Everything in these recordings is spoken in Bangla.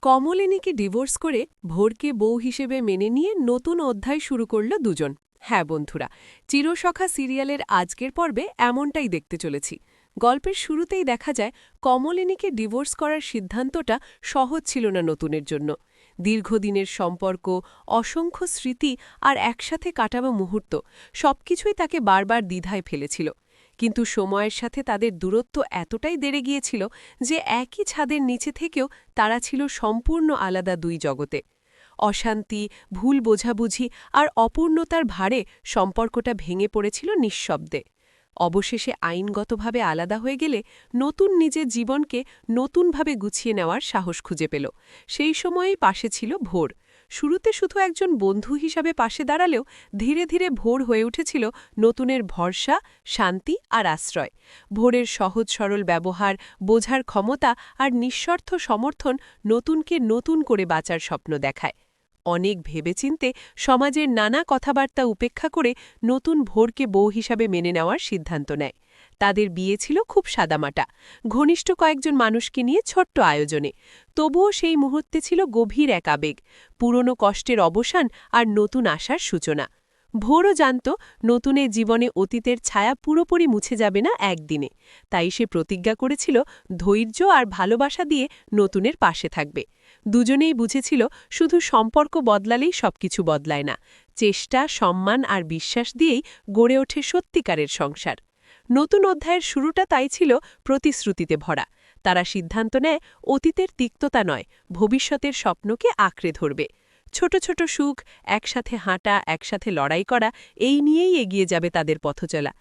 কমলিনীকে ডিভোর্স করে ভোরকে বউ হিসেবে মেনে নিয়ে নতুন অধ্যায় শুরু করল দুজন। হ্যাঁ বন্ধুরা, চিরসখা সিরিয়ালের আজকের পর্বে এমনটাই দেখতে চলেছি। গল্পের শুরুতেই দেখা যায় কমলিনীকে ডিভোর্স করার সিদ্ধান্তটা সহজ ছিল না নতুনের জন্য। দীর্ঘদিনের সম্পর্ক, অসংখ্য স্মৃতি আর একসাথে কাটানো মুহূর্ত সবকিছুই তাকে বারবার দ্বিধায় ফেলেছিল। কিন্তু সময়ের সাথে তাদের দূরত্ব এতটাই বেড়ে গিয়েছিল যে একই ছাদের নিচে থেকেও তারা ছিল সম্পূর্ণ আলাদা দুই জগতে। অশান্তি, ভুল বোঝাবুঝি আর অপূর্ণতার ভারে সম্পর্কটা ভেঙে পড়েছিল নিঃশব্দে। অবশেষে আইনগতভাবে আলাদা হয়ে গেলে নতুন নিজের জীবনকে নতুনভাবে গুছিয়ে নেওয়ার সাহস খুঁজে পেল। সেই সময়েই পাশে ছিল ভোর। শুরুতে শুধু একজন বন্ধু হিসাবে পাশে দাঁড়ালেও ধীরে ধীরে ভোর হয়ে উঠেছিল নতুনের ভরসা, শান্তি আর আশ্রয়। ভোরের সহজ সরল ব্যবহার, বোঝার ক্ষমতা আর নিঃস্বার্থ সমর্থন নতুনকে নতুন করে বাঁচার স্বপ্ন দেখায়। অনেক ভেবেচিন্তে সমাজের নানা কথাবার্তা উপেক্ষা করে নতুন ভোরকে বউ হিসাবে মেনে নেওয়ার সিদ্ধান্ত নেয়। তাদের বিয়ে ছিল খুব সাদামাটা, ঘনিষ্ঠ কয়েকজন মানুষকে নিয়ে ছোট্ট আয়োজনে। তবুও সেই মুহূর্তে ছিল গভীর এক আবেগ, পুরনো কষ্টের অবসান আর নতুন আশার সূচনা। ভোরও জানত নতুনের জীবনে অতীতের ছায়া পুরোপুরি মুছে যাবে না একদিনে, তাই সে প্রতিজ্ঞা করেছিল ধৈর্য আর ভালোবাসা দিয়ে নতুনের পাশে থাকবে। দুজনেই বুঝেছিল শুধু সম্পর্ক বদলালেই সবকিছু বদলায় না, চেষ্টা, সম্মান আর বিশ্বাস দিয়েই গড়ে ওঠে সত্যিকারের সংসার। নতুন অধ্যায়ের শুরুটা তাই ছিল প্রতিশ্রুতিতে ভরা। তারা সিদ্ধান্ত নেয় অতীতের তিক্ততা নয়, ভবিষ্যতের স্বপ্নকে আঁকড়ে ধরবে। ছোট ছোট সুখ, একসাথে হাঁটা, একসাথে লড়াই করা, এই নিয়েই এগিয়ে যাবে তাদের পথচলা।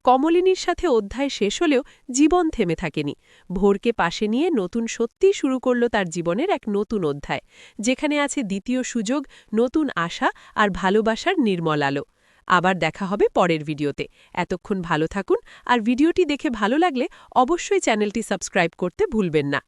কমলিনীর সাথে অধ্যায় শেষ হলেও জীবন থেমে থাকেনি। ভোরকে পাশে নিয়ে নতুন সত্যিই শুরু করল তার জীবনের এক নতুন অধ্যায়, যেখানে আছে দ্বিতীয় সুযোগ, নতুন আশা আর ভালোবাসার নির্মল আলো। আবার দেখা হবে পরের ভিডিওতে। এতক্ষণ ভালো থাকুন, আর ভিডিওটি দেখে ভালো লাগলে অবশ্যই চ্যানেলটি সাবস্ক্রাইব করতে ভুলবেন না।